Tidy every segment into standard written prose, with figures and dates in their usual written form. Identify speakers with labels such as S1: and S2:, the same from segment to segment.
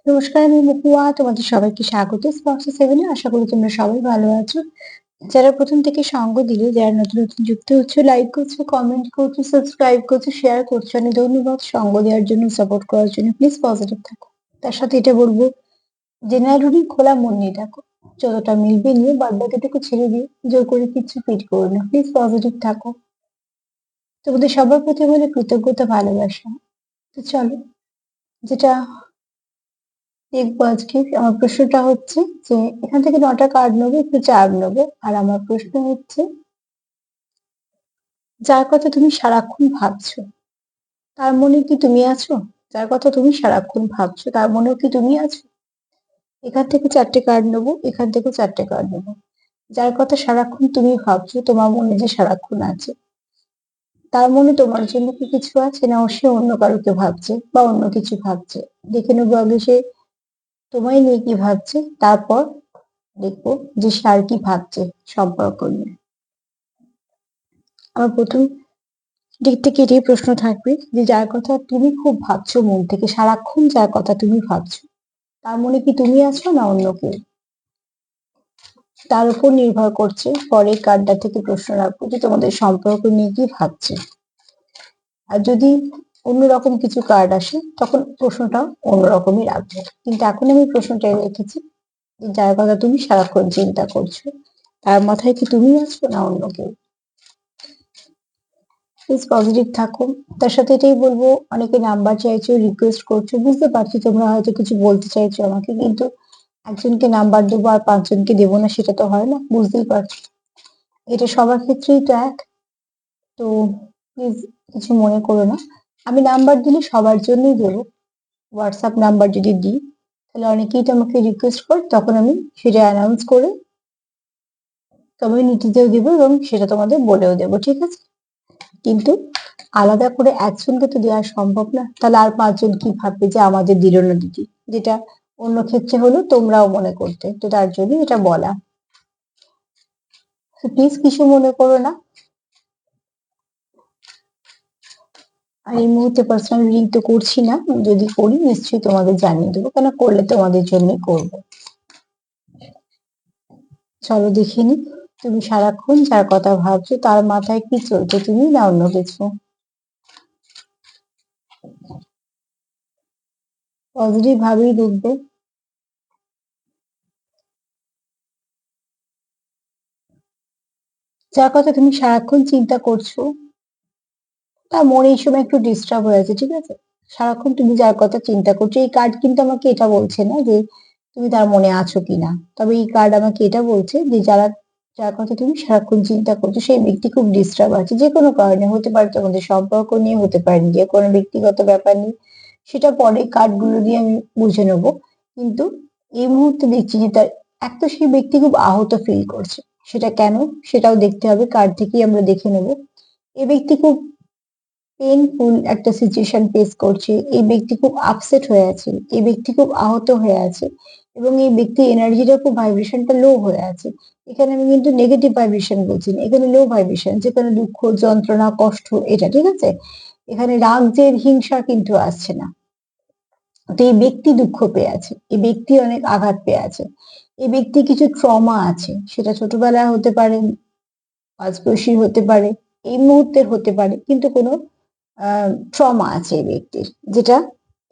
S1: নমস্কার, আমি মহুয়া। তোমাদের সবাইকে স্বাগত স্পর্শ সেভেনে। আশা করি তোমরা সবাই ভালো আছো। যারা প্রথম থেকে সঙ্গ দিলে, যারা নতুন নতুন যুক্ত হচ্ছে, লাইক করছো, কমেন্ট করছো, সাবস্ক্রাইব করছো, শেয়ার করছো, অনেক ধন্যবাদ সঙ্গ দেওয়ার জন্য, সাপোর্ট করার জন্য। প্লিজ পজিটিভ থাকো। তার সাথে এটা বলবো, জেনারেল রিডিং খোলা মন নিয়ে থাকো। যতটা মিলবে নিয়ে বাদ বাকিটুকু ছেড়ে দিয়ে জোর করে কিছু ফিট করো না। প্লিজ পজিটিভ থাকো। তোমাদের সবার প্রতি বলে কৃতজ্ঞতা, ভালোবাসা। তো চলো, যেটা দেখবো আজকে, আমার প্রশ্নটা হচ্ছে যে এখান থেকে 9টা কার্ড নেবো, একটু চার্ট নেবো। আর আমার প্রশ্ন হচ্ছে, যার কথা তুমি সারাক্ষণ ভাবছো তার মনে কি তুমি আছো? যার কথা তুমি সারাক্ষণ ভাবছো তার মনেও কি তুমি আছো? এখান থেকে 4টে কার্ড নেবো, এখান থেকে 4টে কার্ড নেবো। যার কথা সারাক্ষণ তুমি ভাবছো, তোমার মনে যে সারাক্ষণ আছে, তার মনে তোমার জন্য কি কিছু আছে, না সে অন্য কারোকে ভাবছে বা অন্য কিছু ভাবছে? দেখে নেবো আগে সে তোমায় নিয়ে কি ভাবছে, তারপর দেখবো যে সে আর কি ভাবছে সম্পর্ক নিয়ে। আমার প্রথম দিক থেকে এটাই প্রশ্ন থাকবে যে যার কথা তুমি খুব ভাবছো মন থেকে, সারাক্ষণ যার কথা তুমি ভাবছো, তার মনে কি তুমি আছো না অন্য কেউ? তার উপর নির্ভর করছে পরের কার্ডটা থেকে প্রশ্ন রাখবো যে তোমাদের সম্পর্ক নিয়ে কি ভাবছে। আর যদি অন্যরকম কিছু কার্ড আসে তখন প্রশ্নটা অন্যরকমই রাখবো, কিন্তু এখন আমি প্রশ্নটা রেখেছি যে যার কথা তুমি সারাক্ষণ চিন্তা করছো, তার মাথায় কি তুমি আছো না অন্য কেউ? প্লিজ পজিটিভ থাকো। তার সাথে এটাই বলবো, অনেকে নাম্বার চাইছো, রিকোয়েস্ট করছো, বুঝতে পারছি তোমরা হয়তো কিছু বলতে চাইছো আমাকে, কিন্তু একজনকে নাম্বার দেবো আর 5জনকে দেবো না, সেটা তো হয় না, বুঝতেই পারছো। এটা সবার ক্ষেত্রেই তো এক। তো প্লিজ কিছু মনে করো না। আমি নাম্বার দিলে সবার জন্যই দেবো। হোয়াটসঅ্যাপ নাম্বার যদি দিই, তাহলে অনেকেই তো আমাকে রিকোয়েস্ট করে, তখন আমি সেটা অ্যানাউন্স করে কমিউনিটিতেও দেবো এবং সেটা তোমাদের বলেও দেবো, ঠিক আছে? কিন্তু আলাদা করে একজনকে তো দেওয়া সম্ভব না, তাহলে আর 5জন কি ভাববে যে আমাদের দিল না দিদি, যেটা অন্য ক্ষেত্রে হলো তোমরাও মনে করতে, তো তার জন্য এটা বলা। প্লিজ কিছু মনে করো না। আর এই মুহূর্তে পার্সোনাল রিডিং তো করছি না, যদি করি নিশ্চয়ই তোমাদের জানিয়ে দেবো, কেন করলে তোমাদের জন্যই করবো। চলো দেখে নি, তুমি সারাক্ষণ যার কথা ভাবছো তার মাথায় কি চলছে, তুমি না অন্য কিছু? পজিটিভ ভাবেই দেখবে। যার কথা তুমি সারাক্ষণ চিন্তা করছো, তার মনে এই সময় একটু ডিস্টার্ব হয়ে আছে, ঠিক আছে? সারাক্ষণ তুমি যার কথা চিন্তা করছো, এই কার্ড কিন্তু আমাকে এটা বলছে না যে তুমি তার মনে আছো কিনা, তবে এই কার্ড আমাকে এটা বলছে যে যার কথা তুমি সারাক্ষণ চিন্তা করছো সেই ব্যক্তি খুব ডিস্টার্ব আছে, যে কোনো কারণে হতে পারে, তোমাদের সম্পর্ক নিয়ে হতে পারে, যে কোনো ব্যক্তিগত ব্যাপার নিয়ে, সেটা পরে কার্ড গুলো দিয়ে আমি বুঝে নেবো। কিন্তু এই মুহূর্তে দেখছি যে তার এক তো সেই ব্যক্তি খুব আহত ফিল করছে, সেটা কেন সেটাও দেখতে হবে, কার্ড থেকেই আমরা দেখে নেবো। এই ব্যক্তি খুব পেইনফুল একটা সিচুয়েশন ফেস করছে, এই ব্যক্তি খুব আপসেট হয়ে আছে, এই ব্যক্তি খুব আহত হয়ে আছে, এবং এই ব্যক্তির এনার্জিটা খুব, ভাইব্রেশনটা লো হয়ে আছে। এখানে আমি কিন্তু নেগেটিভ ভাইব্রেশন বলছি না, এখানে লো ভাইব্রেশন, যেখানে দুঃখ, যন্ত্রণা, কষ্ট, এটা ঠিক আছে। এখানে রাগ, জেদ, হিংসা কিন্তু আসছে না। তো এই ব্যক্তি দুঃখ পেয়ে আছে, এই ব্যক্তি অনেক আঘাত পেয়ে আছে, এই ব্যক্তি কিছু ট্রমা আছে, সেটা ছোটবেলায় হতে পারে, মাঝবয়সী হতে পারে, এই মুহূর্তের হতে পারে, কিন্তু কোনো ট্রমা আছে এই ব্যক্তির, যেটা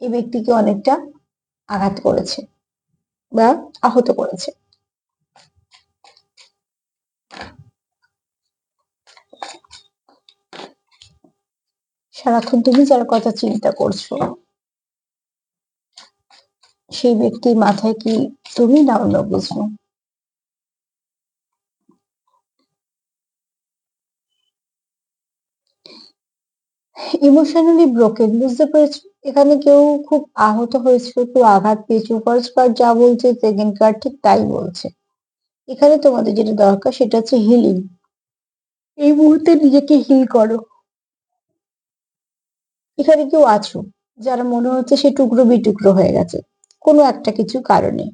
S1: এই ব্যক্তিকে অনেকটা আঘাত করেছে বা আহত করেছে। সারাক্ষণ তুমি যার কথা চিন্তা করছো, সেই ব্যক্তির মাথায় কি তুমি না অন্য কিছু? ইমোশনালি ব্রোকেন, বুঝতে পেরেছো? এখানে কেউ খুব আহত হয়েছে, কেউ আঘাত পেয়েছে। ফার্স্ট কার্ড যা বলছে, সেকেন্ড কার্ড ঠিক তাই বলছে। এখানে তোমাদের যেটা দরকার সেটা হচ্ছে হিলিং। এই মুহূর্তে নিজেকে হিল করো। এখানে কেউ আছো যারা মনে হচ্ছে সে টুকরো বিটুকরো হয়ে গেছে কোনো একটা কিছু কারণে।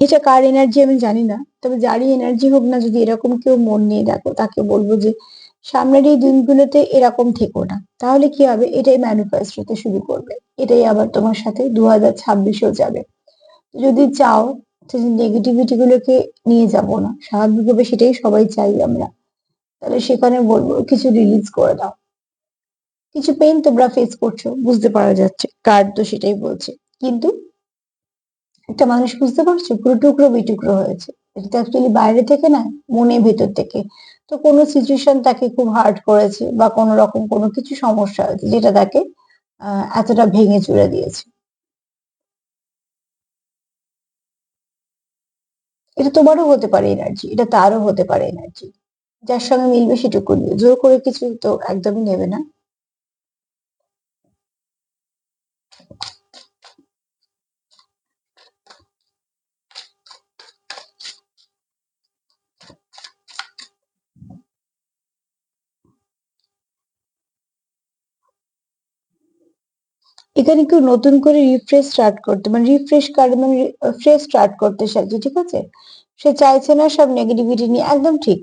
S1: এটা কার এনার্জি আমি জানি না, তবে যারই এনার্জি হোক না, যদি এরকম কেউ মন নিয়ে দেখো, তাকে বলবো যে সামনের এই দিনগুলোতে এরকম থেকো না, তাহলে কি হবে, এটাই ম্যানিফেস্ট হতে শুরু করবে, এটাই আবার তোমার সাথে 2026-এও যাবে। যদি চাও যে নেগেটিভিটি গুলোকে নিয়ে যাব না, স্বাভাবিকভাবে সেটাই সবাই চাই আমরা, তাহলে সেখানে বলবো কিছু রিলিজ করে দাও। কিছু পেইন তোমরা ফেস করছো, বুঝতে পারা যাচ্ছে, কার্ড তো সেটাই বলছে। কিন্তু একটা মানুষ, বুঝতে পারছো, পুরো টুকরো বিটুকরো হয়েছে। এটা তো অ্যাকচুয়ালি বাইরে থেকে না, মনে ভেতর থেকে। তো কোনো সিচুয়েশন তাকে খুব হার্ট করেছে, বা কোনো রকম কোনো কিছু সমস্যা হয়েছে যেটা তাকে এতটা ভেঙে চুরে দিয়েছে। এটা তোমারও হতে পারে এনার্জি, এটা তারও হতে পারে এনার্জি। যার সঙ্গে মিলবে সেটুকু নিয়ে, জোর করে কিছু তো একদমই নেবে না। এখানে কেউ নতুন করে রিফ্রেশ স্টার্ট করতে, মানে রিফ্রেশ কার্ড, মানে ফ্রেশ স্টার্ট করতে চাইছে, ঠিক আছে? সে চাইছে না সব নেগেটিভিটি নিয়ে, একদম ঠিক।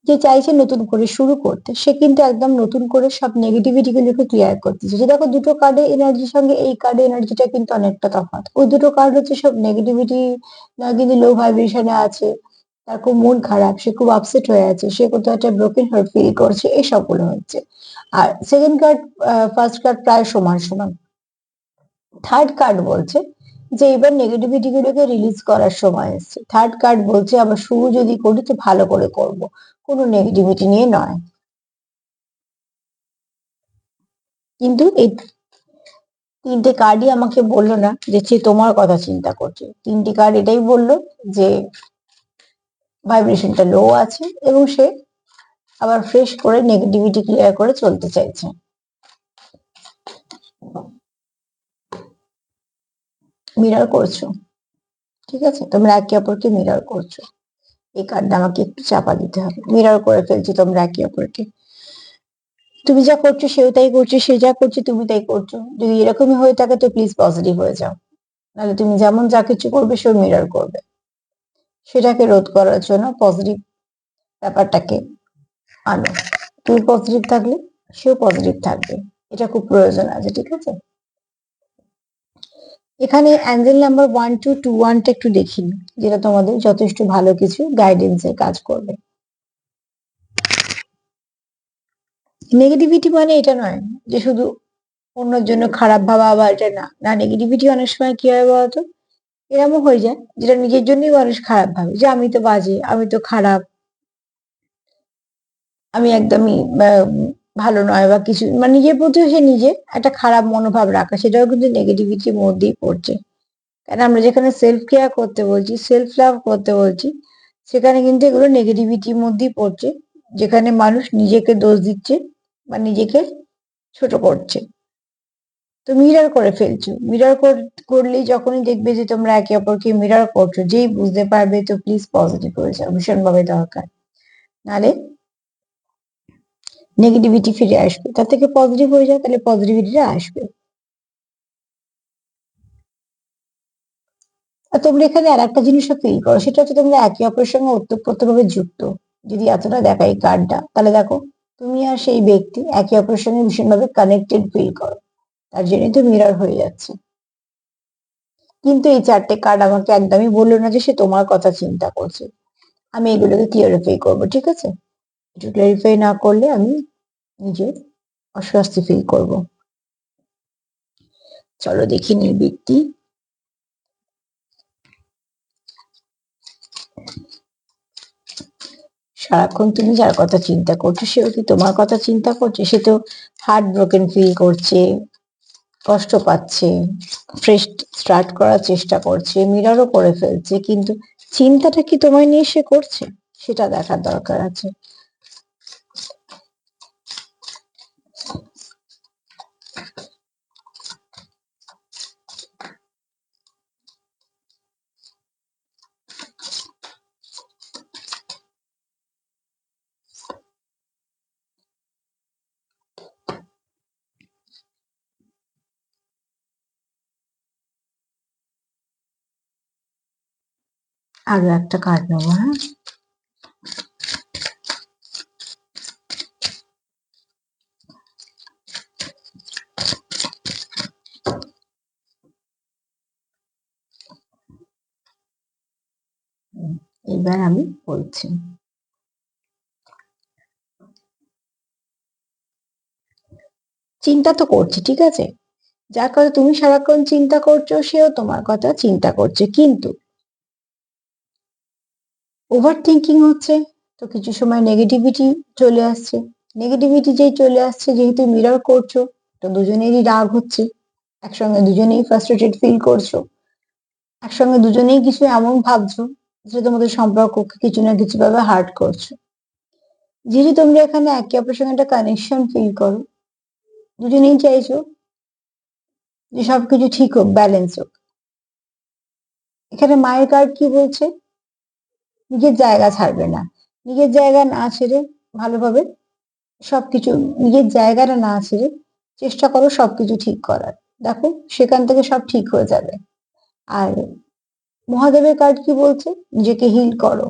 S1: যে চাইছে নতুন করে শুরু করতে, সে কিন্তু একদম নতুন করে সব নেগেটিভিটি গুলোকে ক্লিয়ার করতেছে। যে দেখো, দুটো কার্ডের এনার্জির সঙ্গে এই কার্ডের এনার্জিটা কিন্তু অনেকটা তফাৎ। ওই দুটো কার্ড হচ্ছে সব নেগেটিভিটি না, কিন্তু লো ভাইব্রেশনে আছে, তার খুব মন খারাপ, সে খুব আপসেট হয়ে আছে, সে কোথাও একটা ব্রোকেন হার্ট ফিল করছে, এই সবগুলো হচ্ছে। আর সেকেন্ড কার্ড, ফার্স্ট কার্ড প্রায় সমান সমান। থার্ড কার্ড বলছে যে এবার নেগেটিভিটি গুলোকে রিলিজ করার সময় এসেছে। থার্ড কার্ড বলছে আবার শুরু যদি করি তো ভালো করে করব, কোনো নেগেটিভিটি নিয়ে নয়। কিন্তু এই তিনটে কার্ডই আমাকে বললো না যে সে তোমার কথা চিন্তা করছে। তিনটি কার্ড এটাই বললো যে ভাইব্রেশনটা লো আছে, এবং সে আবার ফ্রেশ করে নেগেটিভিটি ক্লিয়ার করে চলতে চাইছে। মিরর করছো, ঠিক আছে, তোমরা একে অপরকে মিরর করছো। এই কার্ডটা আমাকে একটু চাপা দিতে হবে। মিরর করে ফেলছো তোমরা একে অপরকে। তুমি যা করছো সেও তাই করছে, সে যা করছে তুমি তাই করছো। যদি এরকমই হয়ে থাকে তো প্লিজ পজিটিভ হয়ে যাও, নাহলে তুমি যেমন যা কিছু করবে সেও মিরর করবে। সেটাকে রোধ করার জন্য পজিটিভ ব্যাপারটাকে আনো। তুমি পজিটিভ থাকলে সেও পজিটিভ থাকবে, এটা খুব প্রয়োজন আছে, ঠিক আছে? এখানে অ্যাঞ্জেল নাম্বার 1221টা একটু দেখিনি, যেটা তোমাদের যথেষ্ট ভালো কিছু গাইডেন্সের কাজ করবে। নেগেটিভিটি মানে এটা নয় যে শুধু অন্যের জন্য খারাপ ভাবা, বা এটা না না। নেগেটিভিটি অনেক সময় কি হয় বলতো, এরকমও হয়ে যায় যেটা নিজের জন্যই মানুষ খারাপ ভাবে, যে আমি তো বাজে, আমি তো খারাপ, আমি একদমই ভালো নয়, বা কিছু, মানে নিজের প্রতিও সে নিজে একটা খারাপ মনোভাব রাখা, সেটাও কিন্তু নেগেটিভিটির মধ্যেই পড়ছে। কারণ আমরা যেখানে সেলফ কেয়ার করতে বলছি, সেলফ লাভ করতে বলছি, সেখানে কিন্তু এগুলো নেগেটিভিটির মধ্যেই পড়ছে, যেখানে মানুষ নিজেকে দোষ দিচ্ছে বা নিজেকে ছোট করছে। তো মিরর করে ফেলছো। মিরর করলেই, যখনই দেখবে যে তোমরা একে অপরকে মিরর করছো, যেই বুঝতে পারবে, তো প্লিজ পজিটিভ হয়ে যাও, ভীষণ ভাবে দরকার। নালে নেগেটিভিটি ফিরে আসবে, তার থেকে পজিটিভ হয়ে যাও, তাহলে পজিটিভিটিটা আসবে। আর তোমরা এখানে আর একটা জিনিসও ফিল করো, সেটা হচ্ছে তোমরা একে অপরের সঙ্গে ওতপ্রোতভাবে যুক্ত। যদি এতটা দেখাই কার্ডটা, তাহলে দেখো, তুমি আর সেই ব্যক্তি একে অপরের সঙ্গে ভীষণভাবে কানেক্টেড ফিল করো, তার জন্যই তো মিরর হয়ে যাচ্ছে। কিন্তু এই চারটে কার্ড আমাকে একদমই বললো না যে সে তোমার কথা চিন্তা করছে। আমি এগুলোকে ক্লিয়ারিফাই করবো, ঠিক আছে? একটু ক্লিয়ারিফাই না করলে আমি নিজে অস্বস্তি ফিল করব। চলো দেখি নির্বৃত্তি। সারাক্ষণ তুমি যার কথা চিন্তা করছো সেও কি তোমার কথা চিন্তা করছে? সে তো হার্ট ব্রোকেন ফিল করছে, কষ্ট পাচ্ছে, ফ্রেশ স্টার্ট করার চেষ্টা করছে, মিররও করে ফেলছে, কিন্তু চিন্তাটা কি তোমায় নিয়ে সে করছে, সেটা দেখার দরকার আছে। আরো একটা কার্ড নেবো। হ্যাঁ, এবার আমি বলছি। চিন্তা তো করছি, ঠিক আছে, যার কথা তুমি সারাক্ষণ চিন্তা করছো সেও তোমার কথা চিন্তা করছে, কিন্তু ওভার থিঙ্কিং হচ্ছে, তো কিছু সময় নেগেটিভিটি চলে আসছে। নেগেটিভিটি যেই চলে আসছে, যেহেতু মিরর করছো, তো দুজনেরই রাগ হচ্ছে, একসঙ্গে দুজনেই ফ্রাস্ট্রেটেড ফিল করছো, একসঙ্গে দুজনেই কিছু এমন ভাবছো যে তোমাদের সম্পর্ককে কিছু না কিছু ভাবে হার্ট করছো। যেহেতু তোমরা এখানে একে অপরের সঙ্গে একটা কানেকশন ফিল করো, দুজনেই চাইছো যে সবকিছু ঠিক হোক, ব্যালেন্স হোক। এখানে মায়ের কার্ড কি বলছে? নিজের জায়গা ছাড়বে না। নিজের জায়গা না ছেড়ে ভালোভাবে সবকিছু, নিজের জায়গাটা না ছেড়ে চেষ্টা করো সবকিছু ঠিক করার। দেখো সেখান থেকে সব ঠিক হয়ে যাবে। আর মহাদেবের কার্ড কি বলছে? নিজেকে হিল করো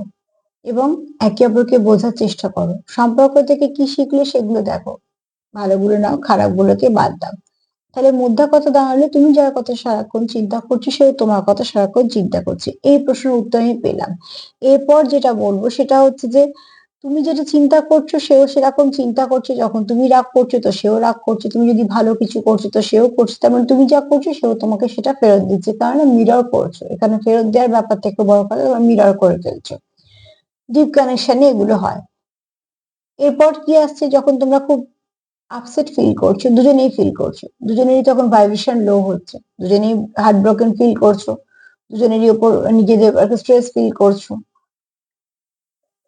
S1: এবং একে অপরকে বোঝার চেষ্টা করো। সম্পর্ক থেকে কি শিখলে সেগুলো দেখো, ভালোগুলো নাও, খারাপগুলোকে বাদ দাও। তাহলে মোদ্দা কথা দাঁড়ালো, তুমি যার কথা সারাক্ষণ চিন্তা করছো সেও তোমার কথা সারাক্ষণ চিন্তা করছে। এই প্রশ্নের উত্তর আমি পেলাম। এরপর যেটা বলবো সেটা হচ্ছে যে তুমি যেটা চিন্তা করছো সেও সেরকম চিন্তা করছে। যখন তুমি রাগ করছো তো সেও রাগ করছে, তুমি যদি ভালো কিছু করছো তো সেও করছে, তার মানে তুমি যা করছো সেও তোমাকে সেটা ফেরত দিচ্ছে, কারণ মিরর করছো। এখানে ফেরত দেওয়ার ব্যাপার থেকে বড় কথা মিরর করে ফেলছো। ডিপ কানেকশনে এগুলো হয়। এরপর কি আসছে? যখন তোমরা খুব আপসেট ফিল করছো, দুজনেই ফিল করছো, দুজনেরই তখন ভাইব্রেশন লো হচ্ছে, দুজনেই হার্ট ব্রোকেন ফিল করছো, দুজনেরই উপর নিজেদের একটা স্ট্রেস ফিল করছো।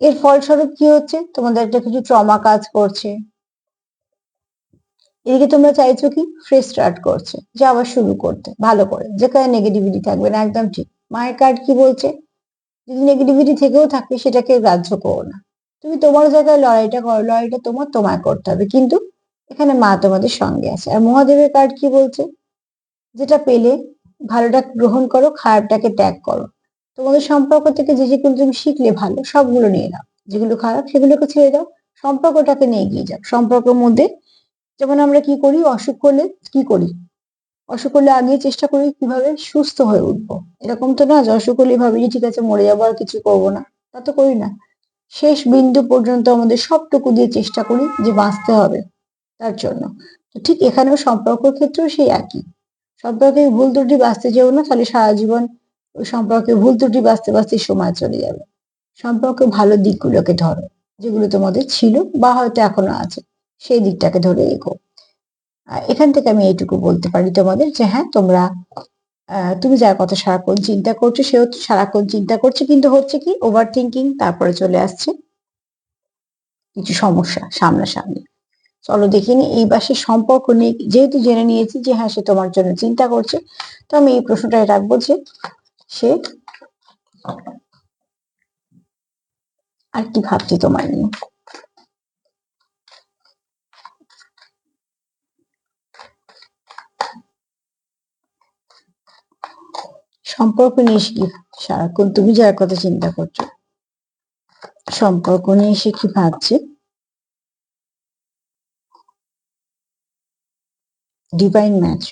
S1: এর ফলস্বরূপ কি হচ্ছে? তোমাদের একটা কিছু ট্রমা কাজ করছে। এদিকে তোমরা চাইছো কি ফ্রেশ স্টার্ট করছে, যে আবার শুরু করতে ভালো করে, যেখানে নেগেটিভিটি থাকবে না। একদম ঠিক। মায়ের কার্ড কি বলছে? যদি নেগেটিভিটি থেকেও থাকে সেটাকে গ্রাহ্য করো না, তুমি তোমার জায়গায় লড়াইটা করো, লড়াইটা তোমায় করতে হবে, কিন্তু এখানে মা তোমাদের সঙ্গে আছে। আর মহাদেবের কার্ড কি বলছে? যেটা পেলে ভালোটা গ্রহণ করো, খারাপটাকে ত্যাগ করো। তোমাদের সম্পর্ক থেকে যে যেগুলো তুমি শিখলে ভালো সবগুলো নিয়ে নাও, যেগুলো খারাপ সেগুলোকে ছেড়ে দাও, সম্পর্কটাকে নিয়ে এগিয়ে যাও। সম্পর্কের মধ্যে যেমন আমরা কি করি, অসুখ হলে কি করি? অসুখ হলে আগে চেষ্টা করি কিভাবে সুস্থ হয়ে উঠবো। এরকম তো না যে অসুখ হলে ভাবি যে ঠিক আছে মরে যাবো আর কিছু করবো না, তা তো করি না। শেষ বিন্দু পর্যন্ত আমাদের সবটুকু দিয়ে চেষ্টা করি যে বাঁচতে হবে তার জন্য। তো ঠিক এখানেও সম্পর্কের ক্ষেত্রেও সেই একই। সম্পর্কে ভুল ত্রুটি বাঁচতে যেও না, তাহলে সারা জীবন ওই সম্পর্কে ভুল ত্রুটি বাঁচতে বাঁচতে সময় চলে যাবে। সম্পর্কে ভালো দিকগুলোকে ধরো, যেগুলো তোমাদের ছিল বা হয়তো এখনো আছে, সেই দিকটাকে ধরে এগো। এখান থেকে আমি এইটুকু বলতে পারি তোমাদের যে হ্যাঁ, তোমরা তুমি যার কথা সারাক্ষণ চিন্তা করছো সেও সারাক্ষণ চিন্তা করছে, কিন্তু হচ্ছে কি ওভার থিঙ্কিং, তারপরে চলে আসছে কিছু সমস্যা সামনাসামনি। চলো দেখিনি এইবার সে সম্পর্ক নিয়ে, যেহেতু জেনে নিয়েছি যে হ্যাঁ সে তোমার জন্য চিন্তা করছে, তো আমি এই প্রশ্নটাই রাখবো যে সে আর কি ভাবছে তোমার নিয়ে। সম্পর্ক নিয়ে সে কি, সারাক্ষণ তুমি যার কথা চিন্তা করছো, সম্পর্ক নিয়ে সে কি ভাবছে? Divine match.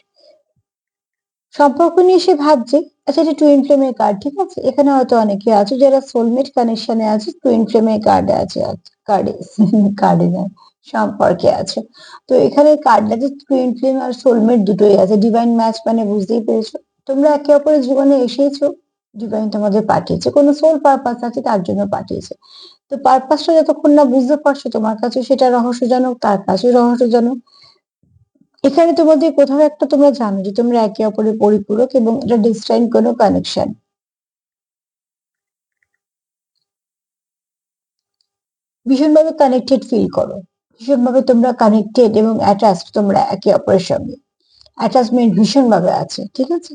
S1: সম্পর্ক নিয়ে সে ভাবছে। আচ্ছা, এটা টুইন ফ্লেমের কার্ড, ঠিক আছে। এখানে হয়তো অনেকে আছে যারা সোলমেট কানেকশনে আছে, টুইন ফ্লেমের কার্ডে আছে, কার্ডে কার্ডে নয়, সম্পর্কে আছে। তো এখানে কার্ডটা যে টুইন ফ্লেম আর সোলমেট দুটোই আছে। ডিভাইন ম্যাচ মানে বুঝতেই পেরেছো, তোমরা একে অপরের জীবনে এসেছো, ডিভাইন তোমাদের পাঠিয়েছে, কোনো সোল পারপাস আছে তার জন্য পাঠিয়েছে। তো পারপাসটা যতক্ষণ না বুঝতে পারছো, তোমার কাছে সেটা রহস্যজনক, তার কাছেও রহস্যজনক। এখানে তোমাদের কোথাও একটা তোমরা জানো যে তোমরা একে অপরের পরিপূরক এবং এটা ডিস্টাইন কোনো কানেকশন। ভীষণভাবে কানেক্টেড ফিল করো, ভীষণভাবে তোমরা কানেক্টেড এবং অ্যাটাচড, তোমরা একে অপরের সঙ্গে অ্যাটাচমেন্ট ভীষণভাবে আছে, ঠিক আছে।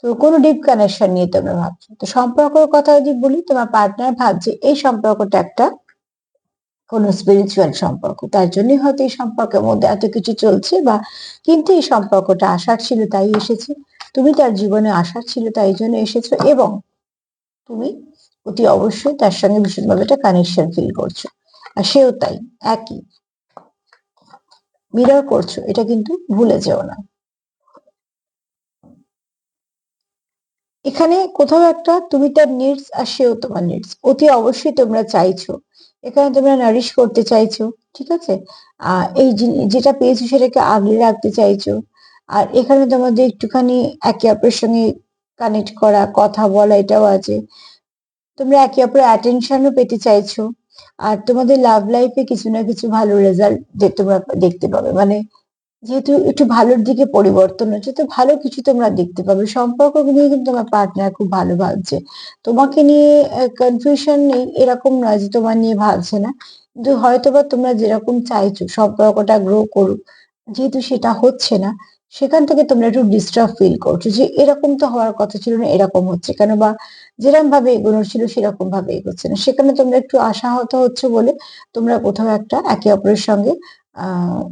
S1: তো কোনো ডিপ কানেকশন নিয়ে তোমরা ভাবছো। তো সম্পর্কের কথা যদি বলি, তোমার পার্টনার ভাবছে এই সম্পর্কটা একটা কোনো স্পিরিচুয়াল সম্পর্ক, তার জন্যই হয়তো এই সম্পর্কের মধ্যে এত কিছু চলছে, বা কিন্তু এই সম্পর্কটা আসার ছিল তাই এসেছে, তুমি তার জীবনে আসার ছিল তাই জন্য এসেছো, এবং তুমি অতি অবশ্যই তার সঙ্গে ভীষণভাবে একটা কানেকশন ফিল করছো, আর সেও তাই, একই মিরর করছো, এটা কিন্তু ভুলে যেও না। এখানে কোথাও একটা তুমি তার নিডস আর সেও তোমার নিডস, অতি অবশ্যই তোমরা চাইছো, এখানে তোমরা নারিশ করতে চাইছো, ঠিক আছে। এই যেটা পেয়েছো সেটাকে আগলে রাখতে চাইছো। আর এখানে তোমাদের একটুখানি একে অপরের সঙ্গে কানেক্ট করা, কথা বলা, এটাও আছে। তোমরা একে অপরের অ্যাটেনশনও পেতে চাইছো। আর তোমাদের লাভ লাইফে কিছু না কিছু ভালো রেজাল্ট তোমরা দেখতে পাবে, মানে যেহেতু একটু ভালোর দিকে পরিবর্তন হচ্ছে, তো ভালো কিছু তোমরা দেখতে পাবে। সম্পর্ক নিয়ে কিন্তু তোমার পার্টনার খুব ভালো ভাবছে, তোমাকে নিয়ে কনফিউশন নেই এরকম নয় যে তোমার নিয়ে ভাবছে না, কিন্তু হয়তোবা তোমরা যেরকম চাইছো সম্পর্কটা গ্রো করুক, যেহেতু সেটা হচ্ছে না, সেখান থেকে তোমরা একটু ডিস্টার্ব ফিল করছো যে এরকম তো হওয়ার কথা ছিল না, এরকম হচ্ছে কেন, বা যেরকম ভাবে এগোনোর ছিল সেরকম ভাবে এগোচ্ছে না, সেখানে তোমরা একটু আশাহত হচ্ছে বলে তোমরা কোথাও একটা একে অপরের সঙ্গে আহ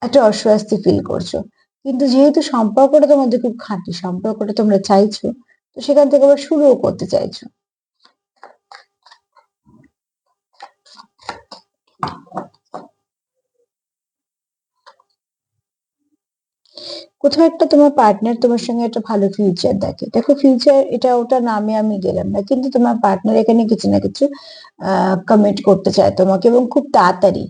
S1: একটা অস্বস্তি ফিল করছো। কিন্তু যেহেতু সম্পর্কটা তোমাদের খুব খাঁটি, সম্পর্কটা তোমরা চাইছো, তো সেখান থেকে আবার শুরুও করতে চাইছো। কোথাও একটা তোমার পার্টনার তোমার সঙ্গে একটা ভালো ফিউচার দেখে, দেখো ফিউচার এটা ওটা নামে আমি গেলাম না, কিন্তু তোমার পার্টনার এখানে কিছু না কিছু কমিট করতে চায় তোমাকে, এবং খুব তাড়াতাড়ি,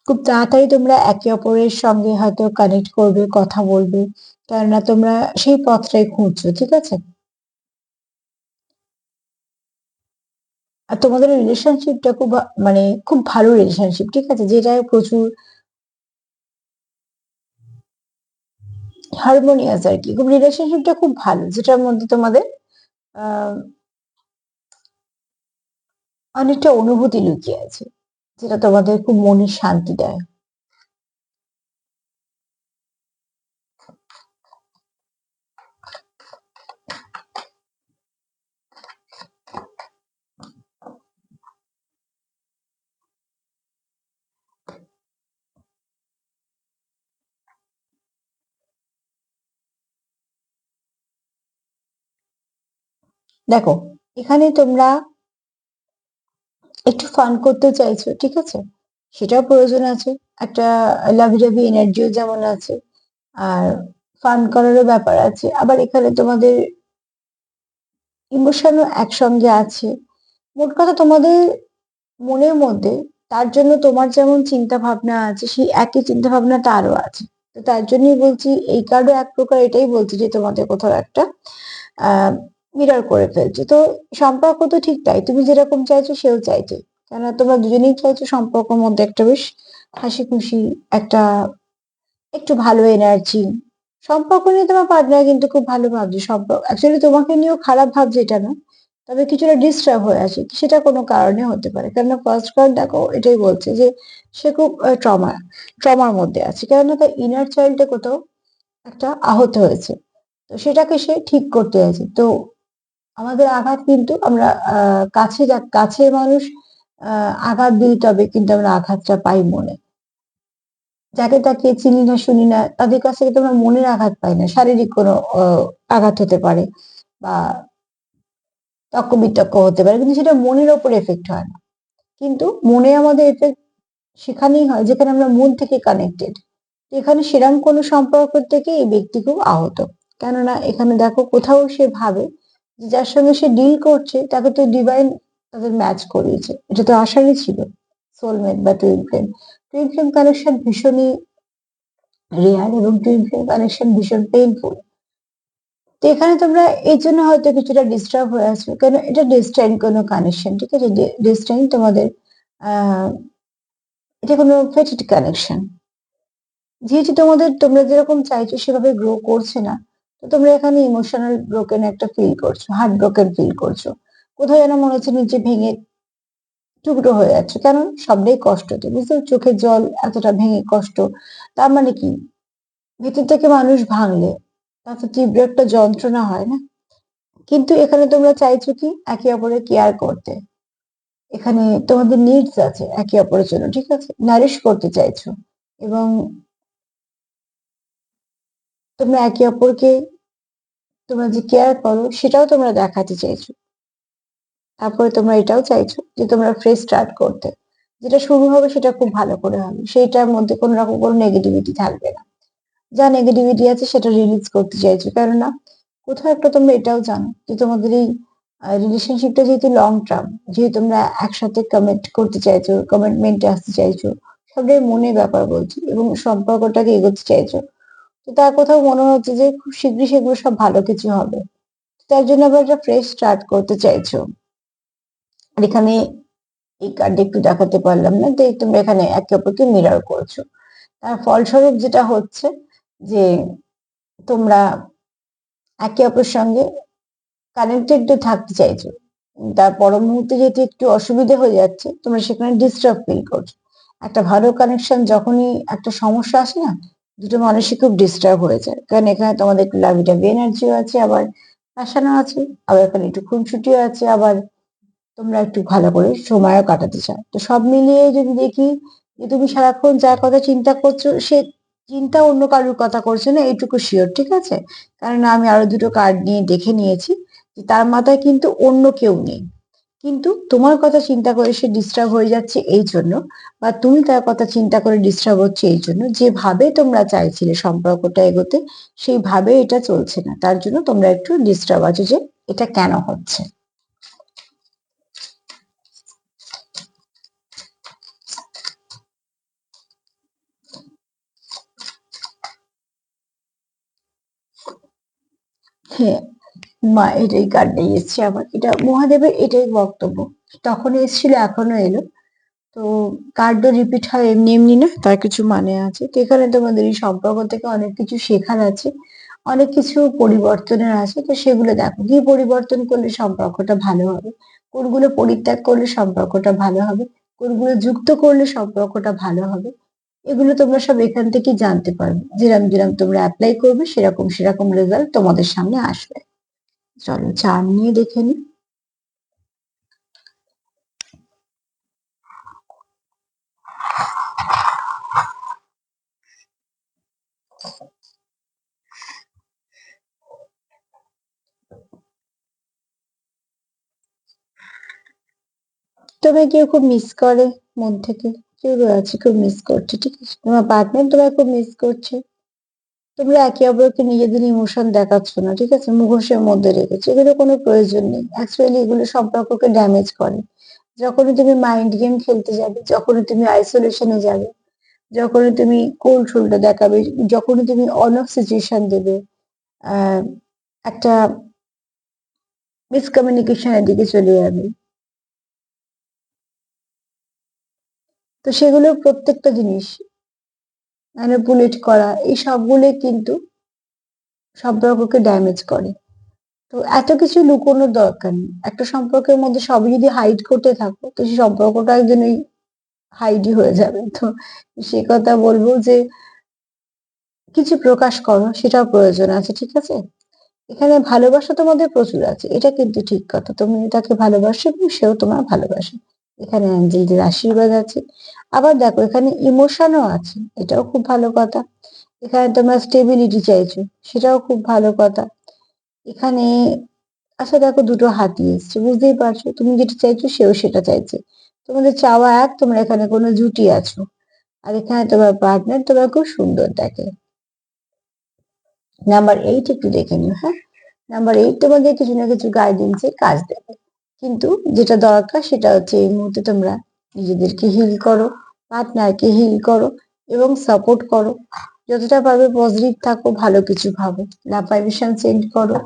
S1: খুব তাড়াতাড়ি তোমরা একে অপরের সঙ্গে হয়তো কানেক্ট করবে, কথা বলবে, কেননা তোমরা সেই পথটাই খুঁজছো, ঠিক আছে। আর তোমাদের রিলেশনশিপটা খুব মানে খুব ভালো রিলেশনশিপ, ঠিক আছে, যেটা প্রচুর হারমোনিয়াস আর কি, খুব রিলেশনশিপটা খুব ভালো, যেটার মধ্যে তোমাদের আহ অনেকটা অনুভূতি লুকিয়ে আছে, যেটা তোমাদের খুব মনের শান্তি দেয়। দেখো, এখানে তোমরা একটু ফান করতে চাইছো, ঠিক আছে, সেটাও প্রয়োজন আছে, একটা লাভি লাভি এনার্জিও যেমন আছে, আর ফান করারও ব্যাপার আছে, আবার এখানে তোমাদের ইমোশনও একসঙ্গে আছে। মোট কথা তোমাদের মনের মধ্যে তার জন্য তোমার যেমন চিন্তা ভাবনা আছে, সেই একই চিন্তা ভাবনা তারও আছে। তো তার জন্যই বলছি, এই কার্ডও এক প্রকার এটাই বলছে যে তোমাদের কোথাও একটা আহ মিরর করে ফেলছে। তো সম্পর্ক তো ঠিক তাই, তুমি যেরকম চাইছো সেও চাইছে, কেননা তোমরা দুজনেই চাইছো সম্পর্কের মধ্যে একটা বেশ হাসি খুশি, একটা একটু ভালো এনার্জি। সম্পর্ক নিয়ে তোমার পার্টনার কিন্তু খুব ভালো ভাবছে, সম্পর্ক অ্যাকচুয়ালি তোমাকে নিয়েও খারাপ ভাবছে এটা না, তবে কিছুটা ডিস্টার্ব হয়ে আছে, সেটা কোনো কারণে হতে পারে, কেননা ফার্স্ট কার্ড দেখো এটাই বলছে যে সে খুব ট্রমার মধ্যে আছে, কেননা তার ইনার চাইল্ডে কোথাও একটা আহত হয়েছে, তো সেটাকে সে ঠিক করতে আছে। তো আমাদের আঘাত কিন্তু আমরা কাছের মানুষ আঘাত দিই, তবে কিন্তু আমরা আঘাতটা পাই মনে, যাকে তাকে চিনি না শুনি না তাদের কাছ থেকে তোমরা মনের আঘাত পাই না, শারীরিক কোনো আঘাত হতে পারে, বা তর্ক বিতর্ক হতে পারে, কিন্তু সেটা মনের ওপর এফেক্ট হয় না। কিন্তু মনে আমাদের এফেক্ট সেখানেই হয় যেখানে আমরা মন থেকে কানেক্টেড। এখানে সেরকম কোনো সম্পর্ক থেকে এই ব্যক্তি খুব আহত, কেননা এখানে দেখো কোথাও সে ভাবে যে যার সঙ্গে সে ডিল করছে তাকে তো ডিভাইন তাদের ম্যাচ করিয়েছে, এটা তো আশারই ছিল, সোলমেট বা twin flame. Twin flame connection ভীষণই রেয়ার, এবং টুইন ফ্লেম কানেকশন ভীষণ পেইনফুল। তো এখানে তোমরা এই জন্য হয়তো কিছুটা ডিস্টার্ব হয়ে আছো, কেন এটা ডেস্টাইন কোনো কানেকশন, ঠিক আছে, ডেস্টাইন তোমাদের আহ এটা কোনো ফেটেড কানেকশন, যেহেতু তোমরা যেরকম চাইছো সেভাবে গ্রো করছে না, তো তোমরা এখানে ইমোশনাল ব্রোকেন একটা ফিল করছো, হার্ট ব্রোকেন ফিল করছো, কোথাও যেন মনে হচ্ছে নিচে ভেঙে টুকরো হয়ে যাচ্ছে, কারণ সবটাই কষ্ট, তো বুঝতে পারছো? চোখের জল এতটা ভেঙে কষ্ট, তার মানে কি, ভেতর থেকে মানুষ ভাঙলে তার তো তীব্র একটা যন্ত্রণা হয় না। কিন্তু এখানে তোমরা চাইছো কি একে অপরের কেয়ার করতে, এখানে তোমাদের নিডস আছে একে অপরের জন্য, ঠিক আছে, নারিশ করতে চাইছো, এবং তোমরা একে অপরকে তোমরা যে কেয়ার করো সেটাও তোমরা দেখাতে চাইছো। তারপরে তোমরা এটাও চাইছো যে তোমরা ফ্রেশ স্টার্ট করতে, যেটা শুরু হবে সেটা খুব ভালো করে হবে, সেইটার মধ্যে কোনো রকম কোনো নেগেটিভিটি থাকবে না। যা নেগেটিভিটি আছে সেটা রিলিজ করতে চাইছো, কেননা কোথাও একটা তোমরা এটাও জানো যে তোমাদের এই রিলেশনশিপটা যেহেতু লং টার্ম, যেহেতু তোমরা একসাথে কমিট করতে চাইছো, কমিটমেন্টে আসতে চাইছো, সবটাই মনের ব্যাপার বলছি, এবং সম্পর্কটাকে এগোতে চাইছো, তো তার কোথাও মনে হচ্ছে যে খুব শীঘ্রই সেগুলো সব ভালো কিছু হবে। তার জন্য আবার একটা ফ্রেশ স্টার্ট করতে চাইছো। আর এখানে এই কার্ডে একটু দেখাতে পারলাম না, তো তোমরা এখানে একে অপরকে মিরর করছো। তার ফলস্বরূপ যেটা হচ্ছে যে তোমরা একে অপরের সঙ্গে কানেক্টেড থাকতে চাইছো। তার পর মুহূর্তে যেহেতু একটু অসুবিধা হয়ে যাচ্ছে, তোমরা সেখানে ডিস্টার্ব ফিল করছো। একটা ভালো কানেকশন যখনই একটা সমস্যা আসে না, দুটো মানুষই খুব ডিস্টার্ব হয়ে যায়, কারণ এখানে তোমাদের একটু লাভিটাভি এনার্জিও আছে, আবার প্যাশনও আছে, আবার এখানে একটু খুনসুটিও আছে, আবার তোমরা একটু ভালো করে সময়ও কাটাতে চাও। তো সব মিলিয়ে যদি দেখি যে তুমি সারাক্ষণ যার কথা চিন্তা করছো, সে চিন্তা অন্য কারোর কথা করছে না, এইটুকু শিওর, ঠিক আছে? কারণ আমি আরো দুটো কার্ড নিয়ে দেখে নিয়েছি যে তার মাথায় কিন্তু অন্য কেউ নেই, কিন্তু তোমার কথা চিন্তা করে সে ডিস্টার্ব হয়ে যাচ্ছে এই জন্য, বা তুমি তার কথা চিন্তা করে ডিস্টার্ব হচ্ছে এই জন্য, যেভাবে তোমরা চাইছিলে সম্পর্কটা এগোতে সেইভাবে এটা চলছে না, তার জন্য তোমরা একটু ডিস্টার্ব আছো যে এটা কেন হচ্ছে। হ্যাঁ, মা এটাই কার্ডটাই এসছে আমার, এটা মহাদেবের এটাই বক্তব্য, তখন এসেছিল এখনো এলো। তো কার্ডও রিপিট হয় এমনি এমনি না, তার কিছু মানে আছে। তো এখানে তোমাদের এই সম্পর্ক থেকে অনেক কিছু শেখার আছে, অনেক কিছু পরিবর্তনের আছে। তো সেগুলো দেখো কি পরিবর্তন করলে সম্পর্কটা ভালো হবে, কোনগুলো পরিত্যাগ করলে সম্পর্কটা ভালো হবে, কোনগুলো যুক্ত করলে সম্পর্কটা ভালো হবে, এগুলো তোমরা সব এখান থেকে জানতে পারবে। যেরকম যেরকম তোমরা অ্যাপ্লাই করবে সেরকম সেরকম রেজাল্ট তোমাদের সামনে আসবে। চলো চার নিয়ে দেখে নি। তোমায় কেউ খুব মিস করে মন থেকে, কেউ রয়েছে খুব মিস করছে, ঠিক আছে? তোমার পার্টনার তোমায় খুব মিস করছে। তোমরা একে অপরকে নিজেদের ইমোশন দেখাচ্ছ না, ঠিক আছে, মুখোশের মধ্যে রেখেছো, এগুলো কোনো প্রয়োজন নেই। অ্যাকচুয়ালি এগুলো সম্পর্ককে ড্যামেজ করে। যখনই তুমি মাইন্ড গেম খেলতে যাবে, যখনই তুমি আইসোলেশনে যাবে, যখনই তুমি কোল্ড শোল্ডার দেখাবে, যখনই তুমি অন অফ সিচুয়েশন দেবে, আহ একটা মিসকমিউনিকেশনের দিকে চলে যাবে, তো সেগুলো প্রত্যেকটা জিনিস ম্যানিপুলেট করা, এই সবগুলো কিন্তু সম্পর্ককে ড্যামেজ করে। তো এত কিছু লুকোনোর দরকার নেই, একটা সম্পর্কের মধ্যে সবই যদি হাইড করতে থাকো, তো সেই সম্পর্কটা একদিন ওই হাইডই হয়ে যাবে। তো সে কথা বলবো যে কিছু প্রকাশ করো, সেটাও প্রয়োজন আছে, ঠিক আছে? এখানে ভালোবাসা তোমাদের প্রচুর আছে, এটা কিন্তু ঠিক কথা, তুমি তাকে ভালোবাসো এবং সেও তোমার ভালোবাসে। এখানে অ্যাঞ্জেলদের আশীর্বাদ আছে। আবার দেখো এখানে ইমোশনও আছে, এটাও খুব ভালো কথা। এখানে তোমরা স্টেবিলিটি চাইছো, সেটাও খুব ভালো কথা। এখানে আচ্ছা দেখো দুটো হাতি এসছে, বুঝতেই পারছো তুমি যেটা চাইছো সেও সেটা চাইছে, তোমাদের চাওয়া এক, তোমরা এখানে কোনো জুটি আছো। আর এখানে তোমার পার্টনার তোমার খুব সুন্দর দেখে। নাম্বার 8 একটু দেখে নিও, হ্যাঁ? নাম্বার 8 তোমাদের কিছু না কিছু গাইডেন্স এর কাজ দেবে, কিন্তু যেটা দরকার সেটা হচ্ছে এই মুহূর্তে তোমরা নিজেদেরকে হিল করো, পার্টনারকে হিল করো এবং সাপোর্ট করো। যতটা পারবে পজিটিভ থাকো, ভালো কিছু ভাবো, লাভ ভাইব্রেশন সেন্ড করো।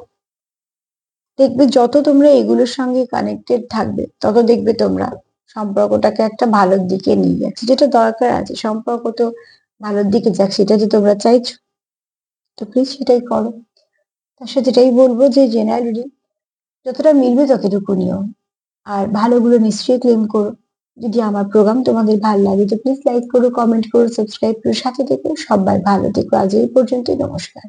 S1: দেখবে যত তোমরা এগুলোর সঙ্গে কানেক্টেড থাকবে, তত দেখবে তোমরা সম্পর্কটাকে একটা ভালোর দিকে নিয়ে যাচ্ছে, যেটা দরকার আছে। সম্পর্ক তো ভালোর দিকে যাক, সেটা যে তোমরা চাইছো, তো প্লিজ সেটাই করো। তার সাথে এটাই বলবো যে জেনারেলি যতটা মিলবে ততটুকু নিও, আর ভালোগুলো নিশ্চয়ই ক্লেম করো। যদি আমার প্রোগ্রাম তোমাদের ভালো লাগে তো প্লিজ লাইক করো, কমেন্ট করো, সাবস্ক্রাইব করো, সাথে থেকো। সবাই ভালো থেকো, আজ এই পর্যন্তই, নমস্কার।